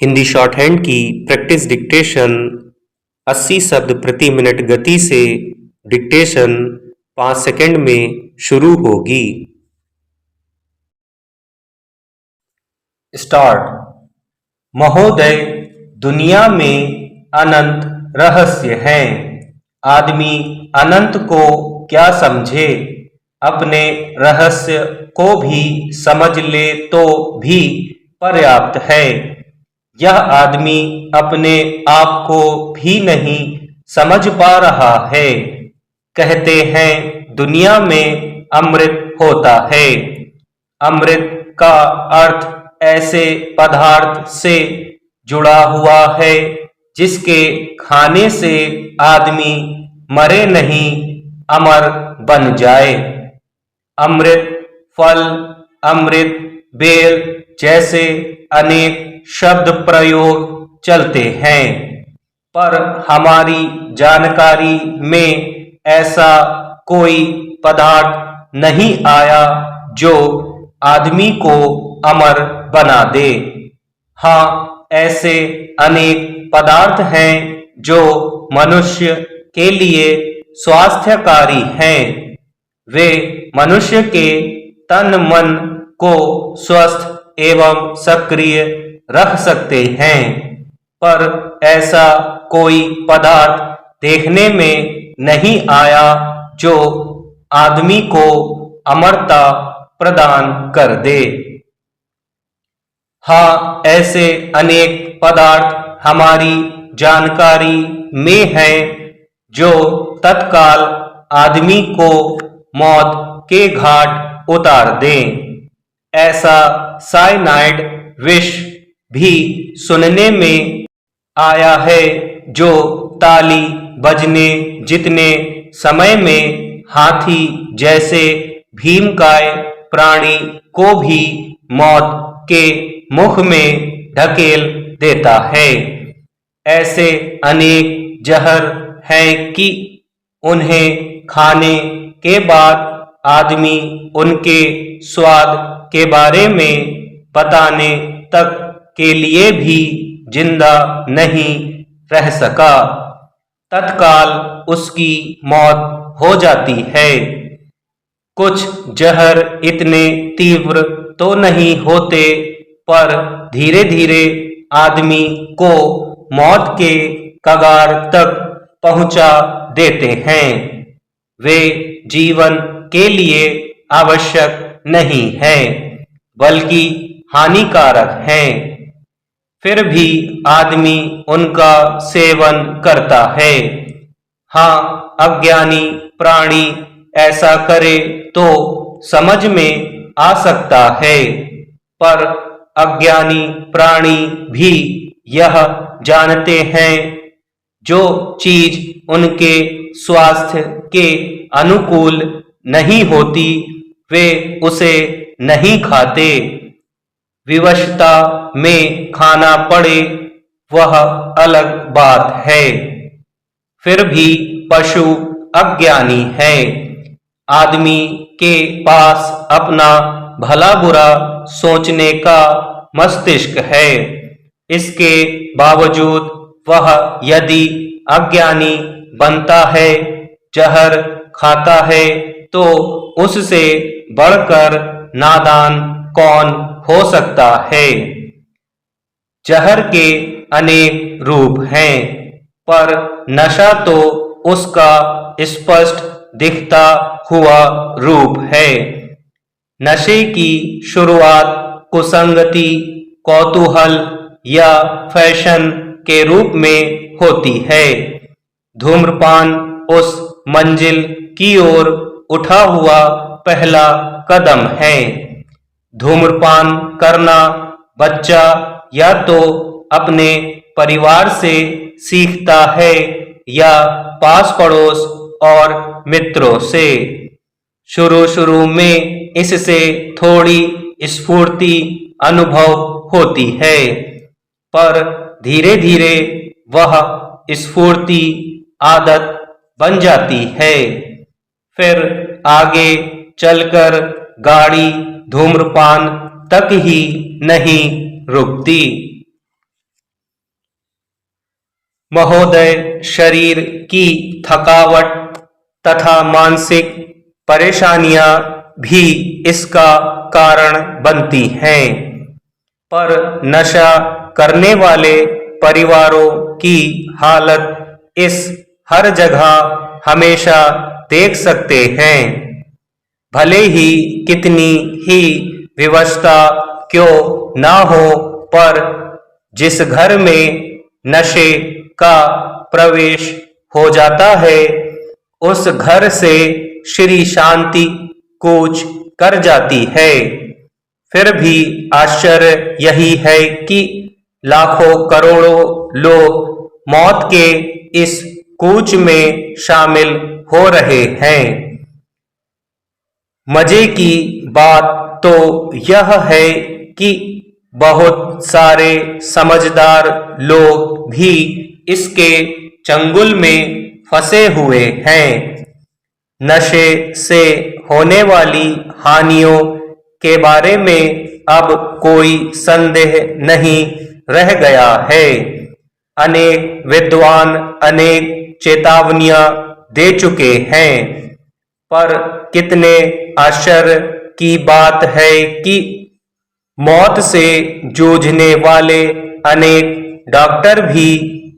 Hindi short hand की practice dictation 80 शब्द प्रति मिनट गति से डिक्टेशन 5 सेकंड में शुरू होगी। स्टार्ट। महोदय, दुनिया में अनंत रहस्य हैं। आदमी अनंत को क्या समझे, अपने रहस्य को भी समझ ले तो भी पर्याप्त है। यह आदमी अपने आप को भी नहीं समझ पा रहा है। कहते हैं दुनिया में अमृत होता है। अमृत का अर्थ ऐसे पदार्थ से जुड़ा हुआ है जिसके खाने से आदमी मरे नहीं, अमर बन जाए। अमृत फल, अमृत बेल जैसे अनेक शब्द प्रयोग चलते हैं, पर हमारी जानकारी में ऐसा कोई पदार्थ नहीं आया जो आदमी को अमर बना दे। हाँ, ऐसे अनेक पदार्थ हैं जो मनुष्य के लिए स्वास्थ्यकारी हैं। वे मनुष्य के तन मन को स्वस्थ एवं सक्रिय रख सकते हैं, पर ऐसा कोई पदार्थ देखने में नहीं आया जो आदमी को अमरता प्रदान कर दे। हाँ, ऐसे अनेक पदार्थ हमारी जानकारी में हैं जो तत्काल आदमी को मौत के घाट उतार दें। ऐसा साइनाइड विष भी सुनने में आया है जो ताली बजने जितने समय में हाथी जैसे भीमकाय प्राणी को भी मौत के मुख में ढकेल देता है। ऐसे अनेक जहर हैं कि उन्हें खाने के बाद आदमी उनके स्वाद के बारे में बताने तक के लिए भी जिंदा नहीं रह सका। तत्काल उसकी मौत हो जाती है। कुछ जहर इतने तीव्र तो नहीं होते, पर धीरे धीरे आदमी को मौत के कगार तक पहुंचा देते हैं। वे जीवन के लिए आवश्यक नहीं है, बल्कि हानिकारक हैं। फिर भी आदमी उनका सेवन करता है। हाँ, अज्ञानी प्राणी ऐसा करे तो समझ में आ सकता है, पर अज्ञानी प्राणी भी यह जानते हैं जो चीज उनके स्वास्थ्य के अनुकूल नहीं होती, वे उसे नहीं खाते। विवशता में खाना पड़े वह अलग बात है। फिर भी पशु अज्ञानी है। आदमी के पास अपना भला बुरा सोचने का मस्तिष्क है। इसके बावजूद वह यदि अज्ञानी बनता है, जहर खाता है, तो उससे बढ़कर नादान कौन हो सकता है। जहर के अनेक रूप हैं, पर नशा तो उसका स्पष्ट दिखता हुआ रूप है। नशे की शुरुआत कुसंगति, कौतूहल या फैशन के रूप में होती है। धूम्रपान उस मंजिल की ओर उठा हुआ पहला कदम है। धूम्रपान करना बच्चा या तो अपने परिवार से सीखता है या पास पड़ोस और मित्रों से। शुरू में इससे थोड़ी स्फूर्ति अनुभव होती है, पर धीरे धीरे वह स्फूर्ति आदत बन जाती है। फिर आगे चलकर गाड़ी धूम्रपान तक ही नहीं रुकती। महोदय, शरीर की थकावट तथा मानसिक परेशानियां भी इसका कारण बनती हैं। पर नशा करने वाले परिवारों की हालत इस हर जगह हमेशा देख सकते हैं। भले ही कितनी ही व्यवस्था क्यों ना हो, पर जिस घर में नशे का प्रवेश हो जाता है, उस घर से श्री शांति कूच कर जाती है। फिर भी आश्चर्य यही है कि लाखों करोड़ों लोग मौत के इस कूच में शामिल हो रहे हैं। मजे की बात तो यह है कि बहुत सारे समझदार लोग भी इसके चंगुल में फंसे हुए हैं। नशे से होने वाली हानियों के बारे में अब कोई संदेह नहीं रह गया है। अनेक विद्वान अनेक चेतावनियां दे चुके हैं, पर कितने आश्चर्य की बात है कि मौत से जूझने वाले अनेक डॉक्टर भी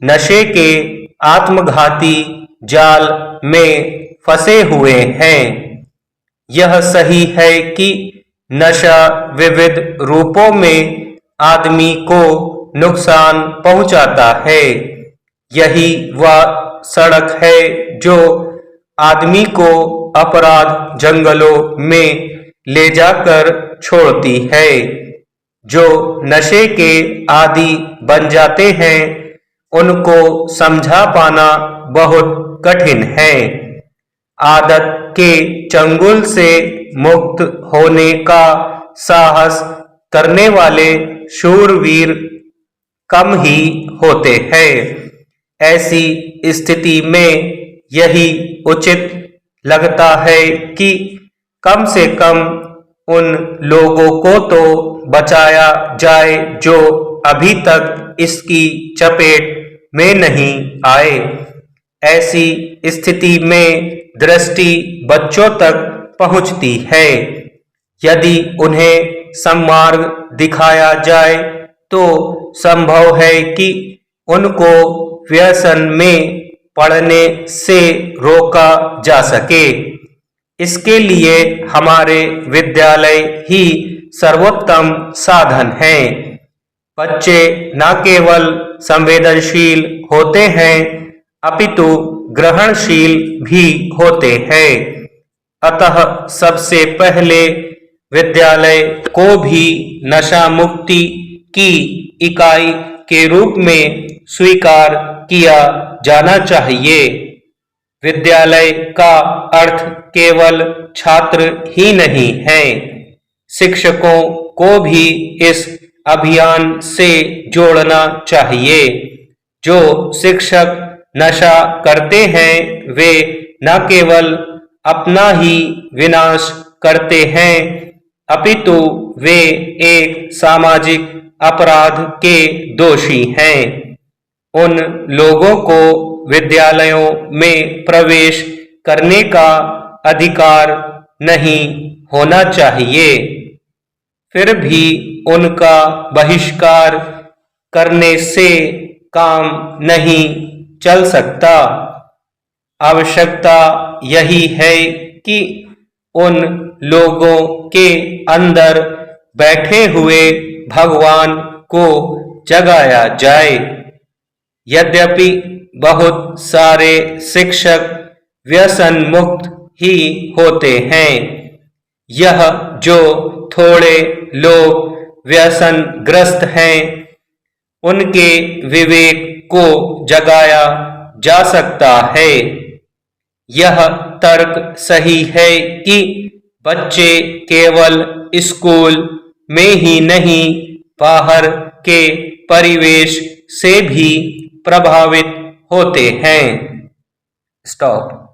नशे के आत्मघाती जाल में फंसे हुए हैं। यह सही है कि नशा विविध रूपों में आदमी को नुकसान पहुंचाता है। यही वह सड़क है जो आदमी को अपराध जंगलों में ले जाकर छोड़ती है। जो नशे के आदी बन जाते हैं, उनको समझा पाना बहुत कठिन है। आदत के चंगुल से मुक्त होने का साहस करने वाले शूरवीर कम ही होते हैं। ऐसी स्थिति में यही उचित लगता है कि कम से कम उन लोगों को तो बचाया जाए जो अभी तक इसकी चपेट में नहीं आए। ऐसी स्थिति में दृष्टि बच्चों तक पहुंचती है। यदि उन्हें सन्मार्ग दिखाया जाए तो संभव है कि उनको व्यसन में पड़ने से रोका जा सके। इसके लिए हमारे विद्यालय ही सर्वोत्तम साधन हैं। बच्चे न केवल संवेदनशील होते हैं, अपितु ग्रहणशील भी होते हैं। अतः सबसे पहले विद्यालय को भी नशा मुक्ति की इकाई के रूप में स्वीकार किया जाना चाहिए। विद्यालय का अर्थ केवल छात्र ही नहीं है, शिक्षकों को भी इस अभियान से जोड़ना चाहिए। जो शिक्षक नशा करते हैं, वे न केवल अपना ही विनाश करते हैं, अपितु वे एक सामाजिक अपराध के दोषी हैं। उन लोगों को विद्यालयों में प्रवेश करने का अधिकार नहीं होना चाहिए। फिर भी उनका बहिष्कार करने से काम नहीं चल सकता। आवश्यकता यही है कि उन लोगों के अंदर बैठे हुए भगवान को जगाया जाए। यद्यपि बहुत सारे शिक्षक व्यसन मुक्त ही होते हैं, यह जो थोड़े लोग व्यसनग्रस्त हैं, उनके विवेक को जगाया जा सकता है। यह तर्क सही है कि बच्चे केवल स्कूल में ही नहीं, बाहर के परिवेश से भी प्रभावित होते हैं। स्टॉप।